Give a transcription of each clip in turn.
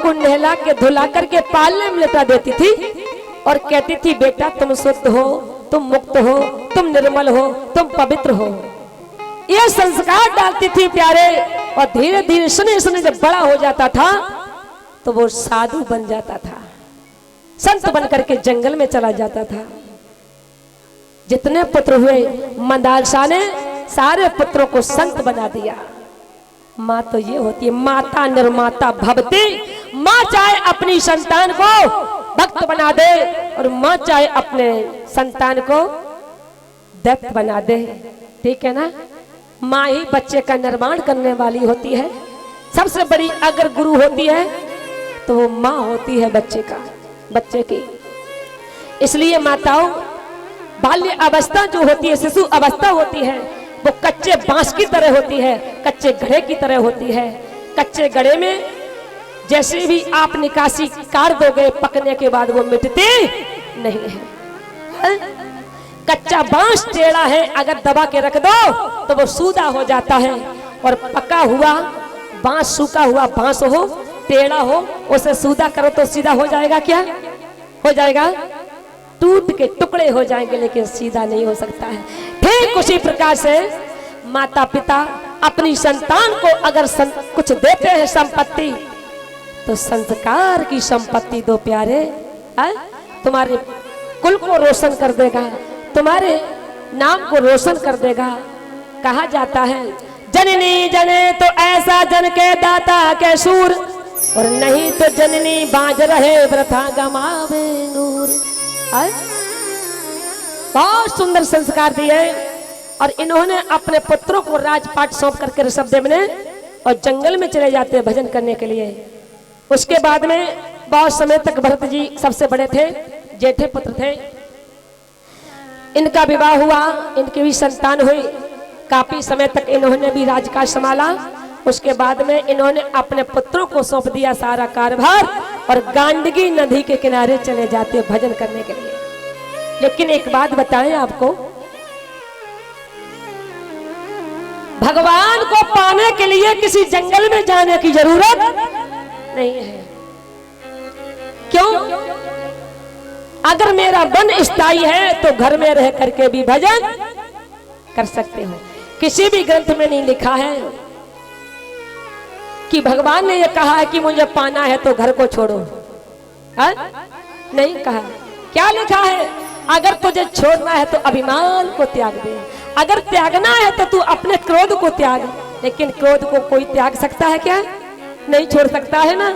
को नहला के धुला करके पालने में लेटा देती थी और कहती थी बेटा तुम शुद्ध हो, तुम मुक्त हो, तुम निर्मल हो, तुम पवित्र हो। ये संस्कार डालती थी प्यारे। और धीरे धीरे सुने सुने जब बड़ा हो जाता था तो वो साधु बन जाता था, संत बन करके जंगल में चला जाता था। जितने पुत्र हुए मंदार शाह ने सारे पुत्रों को संत बना दिया। माँ तो ये होती है माता निर्माता भवती। माँ चाहे अपनी संतान को भक्त बना दे और माँ चाहे अपने संतान को दैत्य बना दे, ठीक है ना। माँ ही बच्चे का निर्माण करने वाली होती है। सबसे बड़ी अगर गुरु होती है तो वो माँ होती है बच्चे की। इसलिए माताओं, बाल्य अवस्था जो होती है, शिशु अवस्था होती है, वो कच्चे बांस की तरह होती है, कच्चे घड़े की तरह होती है। कच्चे घड़े में जैसे भी आप निकासी काट दोगे पकने के बाद वो मिटती नहीं है। कच्चा बांस टेढ़ा है, अगर दबा के रख दो तो वो सूदा हो जाता है। और पका हुआ बांस, सूखा हुआ बांस हो, टेढ़ा हो, उसे सूदा करो तो सीधा हो जाएगा। क्या हो जाएगा? टूट के टुकड़े हो जाएंगे, लेकिन सीधा नहीं हो सकता है। ठीक उसी प्रकार से माता पिता अपनी संतान को अगर कुछ देते हैं संपत्ति, तो संस्कार की संपत्ति दो प्यारे। तुम्हारे कुल को रोशन कर देगा, तुम्हारे नाम को रोशन कर देगा। कहा जाता है जननी जने तो ऐसा जन के दाता के सूर, और नहीं तो जननी बाज रहे वृथा गमावे नूर। बहुत सुंदर संस्कार दिए। और इन्होंने अपने पुत्रों को राजपाट सौंप करके ऋषभदेव ने और जंगल में चले जाते भजन करने के लिए। उसके बाद में बहुत समय तक भरत जी सबसे बड़े थे, जेठे पुत्र थे। इनका विवाह हुआ, इनकी भी संतान हुई। काफी समय तक इन्होंने भी राजकाज संभाला। उसके बाद में इन्होंने अपने पुत्रों को सौंप दिया सारा कारभार और गांडगी नदी के किनारे चले जाते भजन करने के लिए। लेकिन एक बात बताएं आपको, भगवान को पाने के लिए किसी जंगल में जाने की जरूरत नहीं है। क्यों? अगर मेरा मन स्थायी है तो घर में रह करके भी भजन कर सकते हो। किसी भी ग्रंथ में नहीं लिखा है कि भगवान ने यह कहा है कि मुझे पाना है तो घर को छोड़ो। नहीं कहा। क्या लिखा है? अगर तुझे छोड़ना है तो अभिमान को त्याग दे, अगर त्यागना है तो तू अपने क्रोध को त्याग। लेकिन क्रोध को कोई त्याग सकता है क्या? नहीं छोड़ सकता है ना।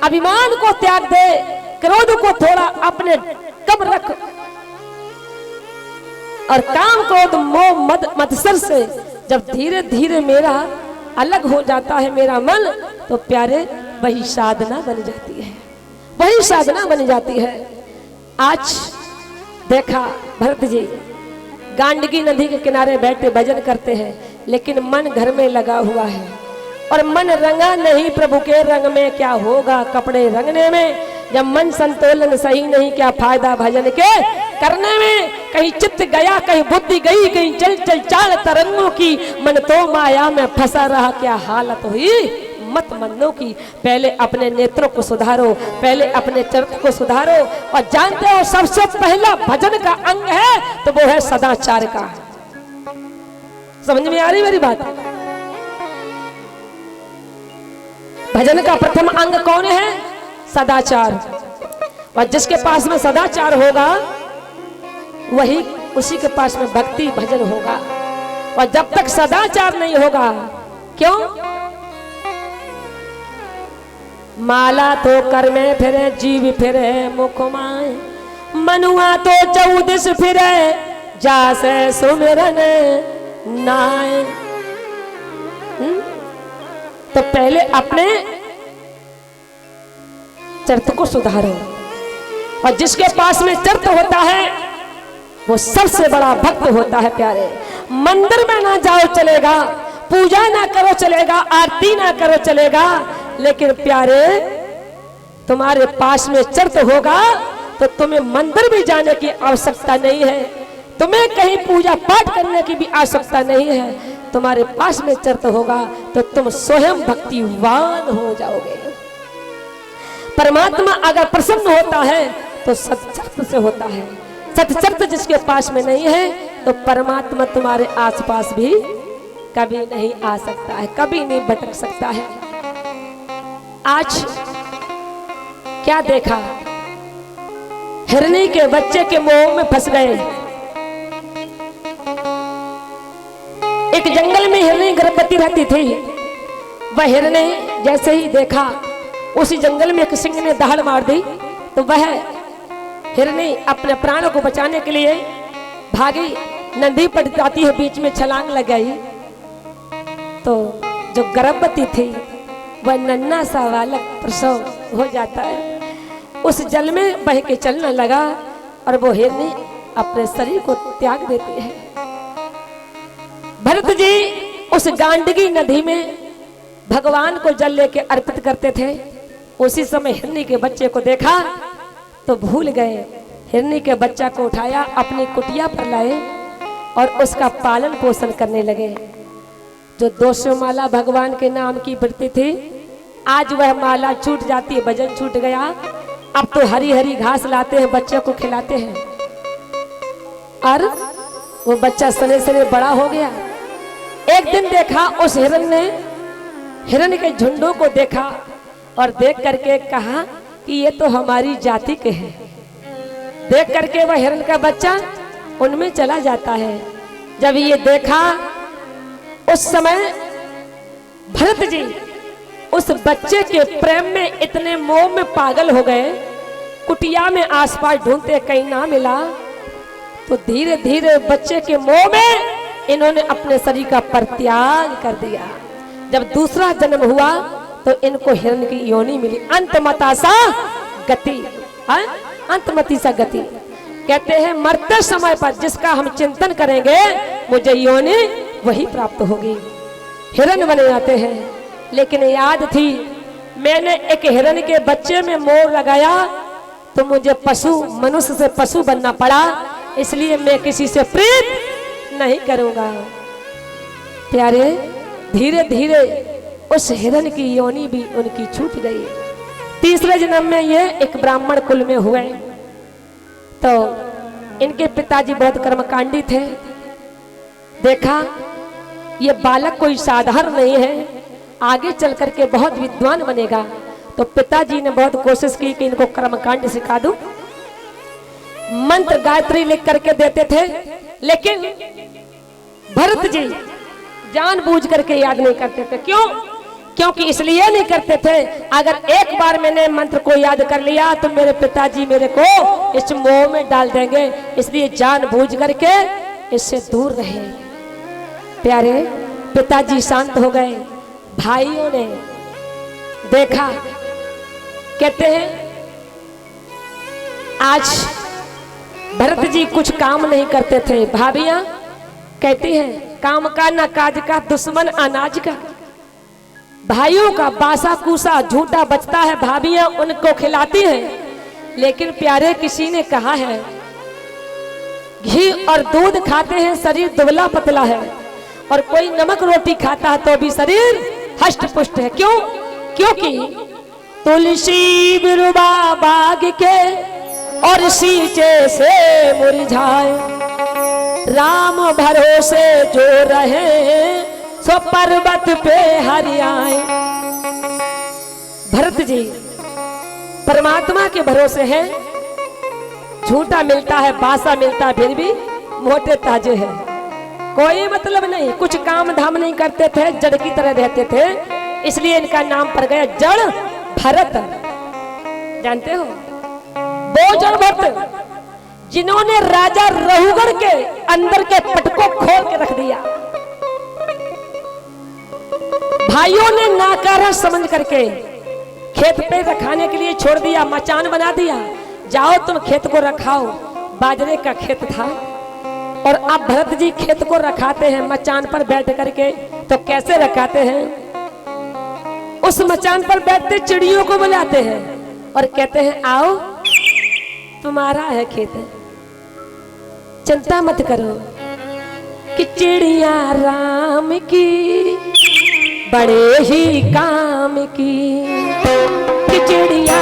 अभिमान को त्याग दे, क्रोध को थोड़ा अपने कम रख, और काम क्रोध मोह मद मत्सर से जब धीरे धीरे मेरा अलग हो जाता है मेरा मन, तो प्यारे वही साधना बन जाती है, वही साधना बन जाती है। आज देखा भरत जी गांडगी नदी के किनारे बैठे भजन करते हैं, लेकिन मन घर में लगा हुआ है। और मन रंगा नहीं प्रभु के रंग में, क्या होगा कपड़े रंगने में। जब मन संतुलन सही नहीं, क्या फायदा भजन के करने में। कहीं चित्त गया, कहीं बुद्धि गई, कहीं चल चल चाल तरंगों की। मन तो माया में फंसा रहा, क्या हालत हुई मत मनों की। पहले अपने नेत्रों को सुधारो, पहले अपने चरित्र को सुधारो। और जानते हो सबसे पहला भजन का अंग है तो वो है सदाचार का। समझ में आ रही मेरी बात? भजन का प्रथम अंग कौन है? सदाचार। और जिसके पास में सदाचार होगा वही, उसी के पास में भक्ति भजन होगा। और जब तक सदाचार नहीं होगा, क्यों? माला तो कर में फिरे, जीव फिरे मुख माए, मनुआ तो चौदिस फिरे, जासे सुमिरन नाय। तो पहले अपने चरित्र को सुधारो। और जिसके पास में चरित्र होता है वो सबसे बड़ा भक्त होता है प्यारे। मंदिर में ना जाओ चलेगा, पूजा ना करो चलेगा, आरती ना करो चलेगा, लेकिन प्यारे तुम्हारे पास में चरित्र होगा तो तुम्हें मंदिर भी जाने की आवश्यकता नहीं है, तुम्हें कहीं पूजा पाठ करने की भी आवश्यकता नहीं है। तुम्हारे पास में चरित्र होगा तो तुम स्वयं भक्तिवान हो जाओगे। परमात्मा अगर प्रसन्न होता है तो सच्चरित्र से होता है। सच्चरित्र जिसके पास में नहीं है तो परमात्मा तुम्हारे आसपास भी कभी नहीं आ सकता है, कभी नहीं भटक सकता है। आज क्या देखा, हिरनी के बच्चे के मोह में फंस गए। एक जंगल में हिरनी गर्भवती रहती थी। वह हिरनी जैसे ही देखा, उसी जंगल में एक सिंह ने दहाड़ मार दी तो वह हिरनी अपने प्राणों को बचाने के लिए भागी, नदी पड़ जाती है, बीच में छलांग लगाई तो जो गर्भवती थी वह नन्हा सा बालक प्रसव हो जाता है। उस जल में बह के चलने लगा और वो हिरनी अपने शरीर को त्याग देती है। भरत जी उस गांडगी नदी में भगवान को जल लेके अर्पित करते थे। उसी समय हिरनी के बच्चे को देखा तो भूल गए। हिरनी के बच्चा को उठाया, अपनी कुटिया पर लाए और उसका पालन पोषण करने लगे। जो 200 माला भगवान के नाम की बढ़ती थी, आज वह माला छूट जाती है, वजन छूट गया। अब तो हरी हरी घास लाते हैं, बच्चे को खिलाते हैं और वो बच्चा सने सने बड़ा हो गया। एक दिन देखा उस हिरन ने हिरन के झुंडों को देखा और देख करके कहा कि ये तो हमारी जाति के हैं। देख करके वह हिरन का बच्चा उनमें चला जाता है। जब ये देखा उस समय भरत जी उस बच्चे के प्रेम में इतने मोह में पागल हो गए। कुटिया में आसपास ढूंढते कहीं ना मिला तो धीरे धीरे बच्चे के मोह में इन्होंने अपने शरीर का परित्याग कर दिया। जब दूसरा जन्म हुआ तो इनको हिरण की योनि मिली। अंतमता सा गति, अंतमती सा गति कहते हैं मरते समय पर जिसका हम चिंतन करेंगे मुझे योनि वही प्राप्त होगी। हिरण बने जाते हैं। लेकिन याद थी मैंने एक हिरण के बच्चे में मोह लगाया तो मुझे पशु मनुष्य से पशु बनना पड़ा, इसलिए मैं किसी से प्रीत नहीं करूंगा। प्यारे धीरे धीरे उस हिरण की योनि भी उनकी छूट गई। तीसरे जन्म में ये एक ब्राह्मण कुल में हुए तो इनके पिताजी बहुत कर्मकांडी थे। देखा ये बालक कोई साधारण नहीं है, आगे चल करके बहुत विद्वान बनेगा। तो पिताजी ने बहुत कोशिश की कि इनको कर्मकांड सिखा दूं। मंत्र गायत्री लिख करके देते थे, लेकिन भरत जी जानबूझ करके याद नहीं करते थे। क्यों? क्योंकि इसलिए नहीं करते थे अगर एक बार मैंने मंत्र को याद कर लिया तो मेरे पिताजी मेरे को इस मोह में डाल देंगे, इसलिए जानबूझ करके इससे दूर रहे। प्यारे पिताजी शांत हो गए। भाइयों ने देखा, कहते हैं आज भरत जी कुछ काम नहीं करते थे। भाभियां कहती हैं काम का ना काज का दुश्मन अनाज का। भाइयों का बासा कूसा झूठा बचता है, भाभियां उनको खिलाती हैं। लेकिन प्यारे किसी ने कहा है घी और दूध खाते हैं शरीर दुबला पतला है, और कोई नमक रोटी खाता है तो भी शरीर हष्ट पुष्ट है। क्यों? क्योंकि तुलसी बिरुवा बाग के और सींचे से मुरझाए, राम भरोसे जो रहे सो पर्वत पे हरियाए। भरत जी परमात्मा के भरोसे हैं। झूठा मिलता है, बासा मिलता है, फिर भी मोटे ताजे हैं। कोई मतलब नहीं, कुछ काम धाम नहीं करते थे, जड़ की तरह रहते थे, इसलिए इनका नाम पड़ गया जड़ भरत। जानते हो वो जड़ भरत जिन्होंने राजा रहुगढ़ के अंदर के पट को खोल के रख दिया। भाइयों ने नाकारा समझ करके खेत पे रखाने के लिए छोड़ दिया, मचान बना दिया, जाओ तुम खेत को रखाओ। बाजरे का खेत था और अब भरत जी खेत को रखाते हैं मचान पर बैठ करके। तो कैसे रखाते हैं? उस मचान पर बैठते चिड़ियों को बुलाते हैं और कहते हैं आओ तुम्हारा है खेत, चिंता मत करो। कि चिड़िया राम की बड़े ही काम की, कि चिड़िया